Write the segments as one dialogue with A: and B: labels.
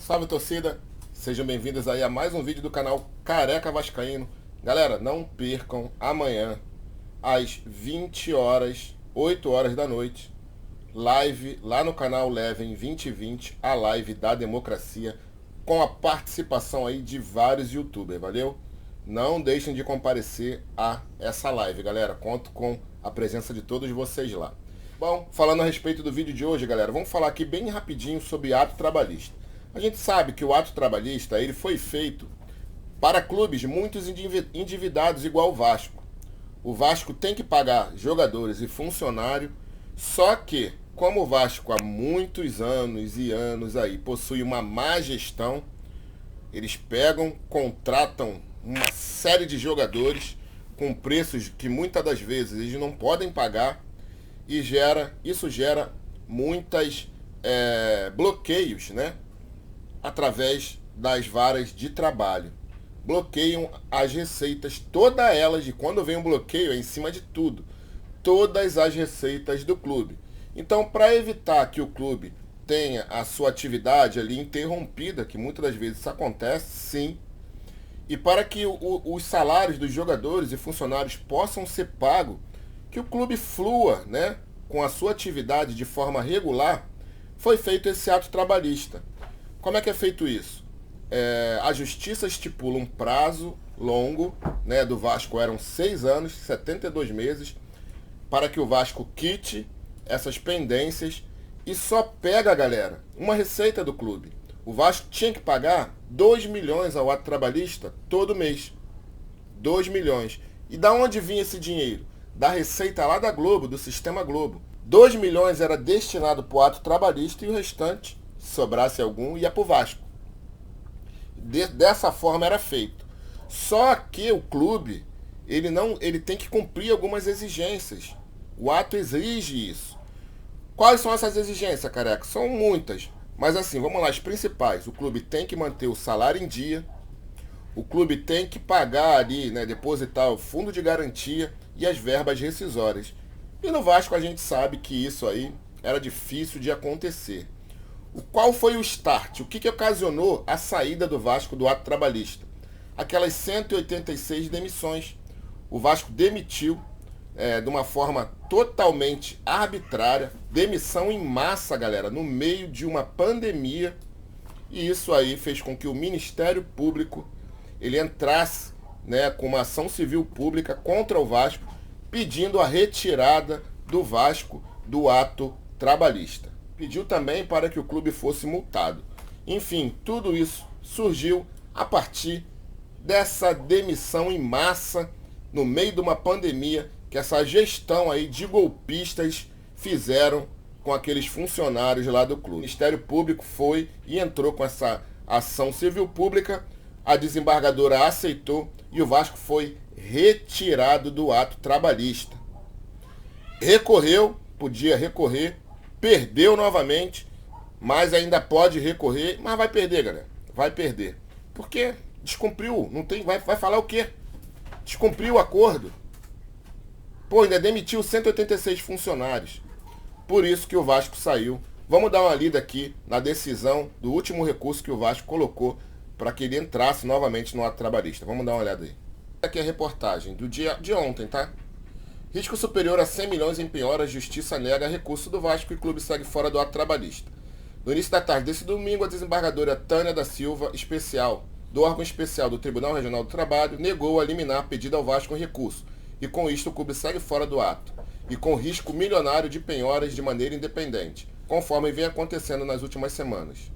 A: Salve, torcida, sejam bem-vindos aí a mais um vídeo do canal Careca Vascaíno. Galera, não percam amanhã às 20 horas, 8 horas da noite, live lá no canal Leven 2020, a live da democracia, com a participação aí de vários youtubers, valeu? Não deixem de comparecer a essa live, galera, conto com a presença de todos vocês lá. Bom, falando a respeito do vídeo de hoje, galera, vamos falar aqui bem rapidinho sobre ato trabalhista. A gente sabe que o ato trabalhista ele foi feito para clubes muito endividados igual o Vasco. O Vasco tem que pagar jogadores e funcionários, só que, como o Vasco há muitos anos e anos aí possui uma má gestão, eles pegam, contratam uma série de jogadores com preços que muitas das vezes eles não podem pagar e isso gera muitos bloqueios, né? Através das varas de trabalho. Bloqueiam as receitas, todas elas, de quando vem um bloqueio, é em cima de tudo. Todas as receitas do clube. Então, para evitar que o clube tenha a sua atividade ali interrompida, que muitas das vezes isso acontece, sim, e para que os salários dos jogadores e funcionários possam ser pagos, que o clube flua, né, com a sua atividade de forma regular, foi feito esse ato trabalhista. Como é que é feito isso? A justiça estipula um prazo longo, né, do Vasco eram 6 anos, 72 meses, para que o Vasco quite essas pendências e só pega, galera, uma receita do clube. O Vasco tinha que pagar 2 milhões ao ato trabalhista todo mês. 2 milhões. E da onde vinha esse dinheiro? Da receita lá da Globo, do Sistema Globo. 2 milhões era destinado para o ato trabalhista e o restante, se sobrasse algum, ia para o Vasco. Dessa forma era feito. Só que o clube, ele tem que cumprir algumas exigências. O ato exige isso. Quais são essas exigências, careca? São muitas. Mas assim, vamos lá, as principais. O clube tem que manter o salário em dia. O clube tem que pagar ali, né, depositar o fundo de garantia e as verbas rescisórias. E no Vasco a gente sabe que isso aí era difícil de acontecer. Qual foi o start? O que ocasionou a saída do Vasco do ato trabalhista? Aquelas 186 demissões. O Vasco demitiu de uma forma totalmente arbitrária, demissão em massa, galera, no meio de uma pandemia. E isso aí fez com que o Ministério Público ele entrasse, né, com uma ação civil pública contra o Vasco, pedindo a retirada do Vasco do ato trabalhista. Pediu também para que o clube fosse multado. Enfim, tudo isso surgiu a partir dessa demissão em massa no meio de uma pandemia que essa gestão aí de golpistas fizeram com aqueles funcionários lá do clube. O Ministério Público foi e entrou com essa ação civil pública, a desembargadora aceitou e o Vasco foi retirado do ato trabalhista. Recorreu, podia recorrer, perdeu novamente, mas ainda pode recorrer, mas vai perder, galera. Vai perder. Porque descumpriu, não tem, vai falar o quê? Descumpriu o acordo. Pô, ainda demitiu 186 funcionários. Por isso que o Vasco saiu. Vamos dar uma lida aqui na decisão do último recurso que o Vasco colocou para que ele entrasse novamente no ato trabalhista. Vamos dar uma olhada aí. Aqui é a reportagem do dia de ontem, tá? Risco superior a 100 milhões em penhora, a justiça nega recurso do Vasco e o clube segue fora do ato trabalhista. No início da tarde desse domingo, a desembargadora Tânia da Silva, do órgão especial do Tribunal Regional do Trabalho, negou a liminar pedido ao Vasco em recurso, e com isto o clube segue fora do ato, e com risco milionário de penhoras de maneira independente, conforme vem acontecendo nas últimas semanas.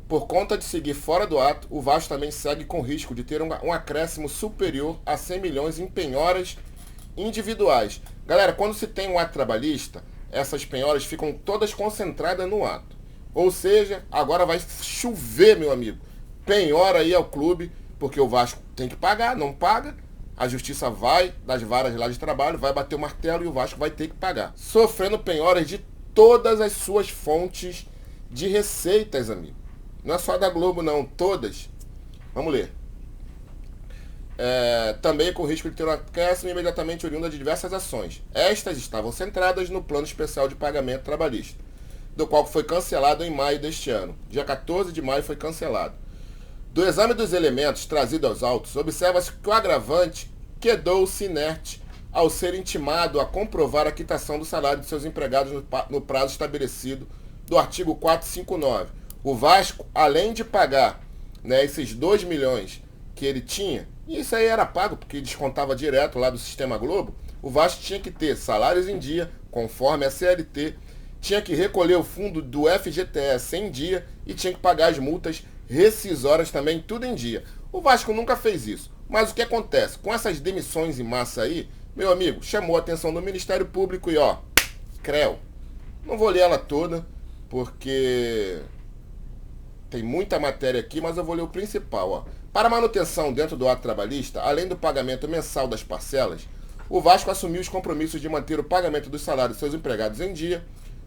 A: Por conta de seguir fora do ato, o Vasco também segue com risco de ter um acréscimo superior a 100 milhões em penhoras individuais. Galera, quando se tem um ato trabalhista, essas penhoras ficam todas concentradas no ato. Ou seja, agora vai chover, meu amigo, penhora aí ao clube, porque o Vasco tem que pagar, não paga, a justiça vai, das varas lá de trabalho, vai bater o martelo e o Vasco vai ter que pagar. Sofrendo penhoras de todas as suas fontes de receitas, amigo. Não é só da Globo, não, todas. Vamos ler. Também com risco de ter um acréscimo imediatamente oriunda de diversas ações. Estas estavam centradas no Plano Especial de Pagamento Trabalhista. do qual foi cancelado em maio deste ano. Dia 14 de maio foi cancelado. Do exame dos elementos trazidos aos autos, observa-se que o agravante quedou-se inerte ao ser intimado a comprovar a quitação do salário de seus empregados no prazo estabelecido do artigo 459. O Vasco, além de pagar, né, esses 2 milhões que ele tinha, e isso aí era pago porque descontava direto lá do Sistema Globo, o Vasco tinha que ter salários em dia, conforme a CLT, tinha que recolher o fundo do FGTS em dia e tinha que pagar as multas rescisórias também, tudo em dia. O Vasco nunca fez isso. Mas o que acontece? Com essas demissões em massa aí, meu amigo, chamou a atenção do Ministério Público e ó, creu. Não vou ler ela toda, porque tem muita matéria aqui, mas eu vou ler o principal, ó. Para manutenção dentro do ato trabalhista, além do pagamento mensal das parcelas, o Vasco assumiu os compromissos de manter o pagamento dos salários de seus empregados em dia,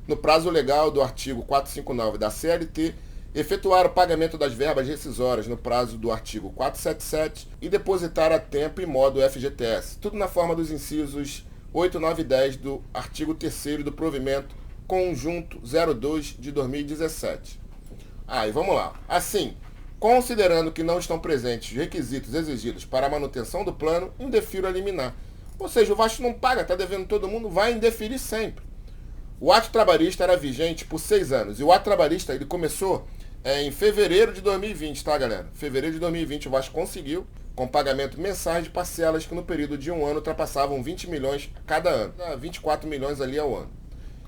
A: no prazo legal do artigo 459 da CLT, efetuar o pagamento das verbas rescisórias no prazo do artigo 477 e depositar a tempo e modo o FGTS, tudo na forma dos incisos 8, 9 e 10 do artigo 3º do provimento conjunto 02 de 2017. E vamos lá. Assim, considerando que não estão presentes os requisitos exigidos para a manutenção do plano, indefiro a liminar. Ou seja, o Vasco não paga, está devendo todo mundo, vai indeferir sempre. O ato trabalhista era vigente por 6 anos. E o ato trabalhista ele começou em fevereiro de 2020, tá, galera? Fevereiro de 2020 o Vasco conseguiu, com pagamento mensais de parcelas que no período de um ano ultrapassavam 20 milhões cada ano. 24 milhões ali ao ano.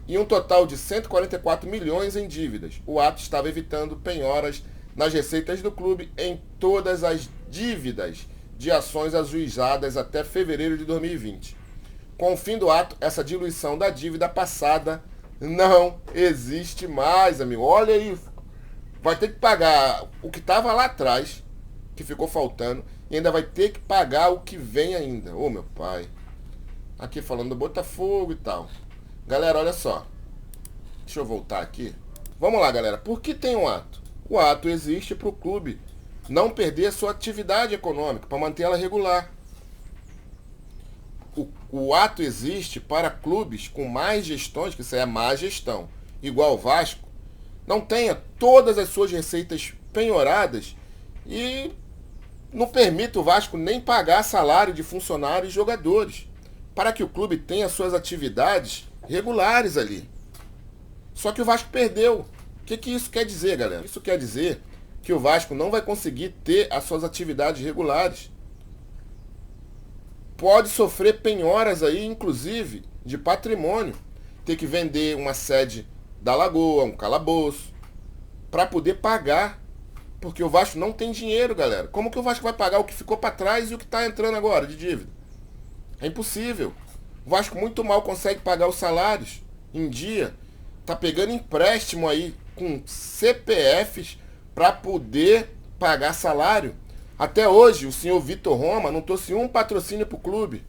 A: E um total de 144 milhões em dívidas. O ato estava evitando penhoras nas receitas do clube em todas as dívidas de ações ajuizadas até fevereiro de 2020. Com o fim do ato, essa diluição da dívida passada não existe mais, amigo. Olha isso. Vai ter que pagar o que estava lá atrás, que ficou faltando, e ainda vai ter que pagar o que vem ainda. Ô, meu pai. Aqui falando do Botafogo e tal. Galera, olha só. Deixa eu voltar aqui. Vamos lá, galera. Por que tem um ato? O ato existe para o clube não perder a sua atividade econômica, para manter ela regular. O ato existe para clubes com mais gestões, que isso é má gestão, igual o Vasco, não tenha todas as suas receitas penhoradas e não permita o Vasco nem pagar salário de funcionários e jogadores, para que o clube tenha suas atividades regulares ali. Só que o Vasco perdeu. O que isso quer dizer, galera? Isso quer dizer que o Vasco não vai conseguir ter as suas atividades regulares. Pode sofrer penhoras aí, inclusive, de patrimônio. Ter que vender uma sede da Lagoa, um calabouço, para poder pagar. Porque o Vasco não tem dinheiro, galera. Como que o Vasco vai pagar o que ficou para trás e o que está entrando agora de dívida? É impossível. O Vasco muito mal consegue pagar os salários em dia. Tá pegando empréstimo aí com CPFs para poder pagar salário. Até hoje, o senhor Vitor Roma não trouxe um patrocínio para o clube.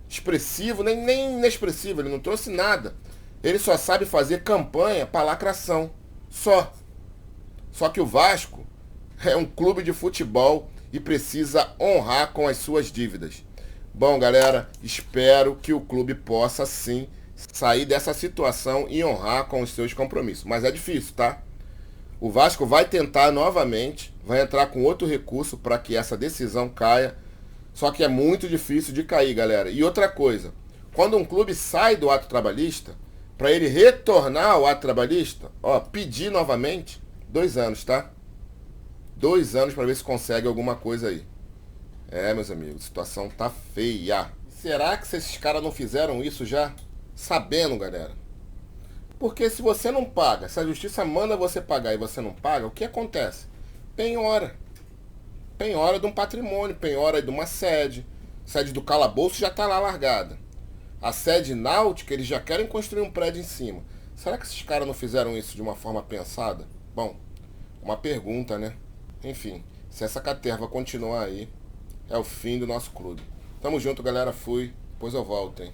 A: Expressivo, nem inexpressivo, ele não trouxe nada. Ele só sabe fazer campanha para lacração. Só que o Vasco é um clube de futebol e precisa honrar com as suas dívidas. Bom, galera, espero que o clube possa sim sair dessa situação e honrar com os seus compromissos. Mas é difícil, tá? O Vasco vai tentar novamente, vai entrar com outro recurso para que essa decisão caia. Só que é muito difícil de cair, galera. E outra coisa, quando um clube sai do ato trabalhista, para ele retornar ao ato trabalhista, pedir novamente, 2 anos, tá? 2 anos para ver se consegue alguma coisa aí. Meus amigos, a situação tá feia. Será que esses caras não fizeram isso já? Sabendo, galera. Porque se você não paga, se a justiça manda você pagar e você não paga, o que acontece? Penhora. Penhora de um patrimônio, penhora de uma sede. Sede do calabouço já está lá largada. A sede náutica, eles já querem construir um prédio em cima. Será que esses caras não fizeram isso de uma forma pensada? Bom, uma pergunta, né? Enfim, se essa caterva continuar aí, é o fim do nosso clube. Tamo junto, galera. Fui. Depois eu volto, hein?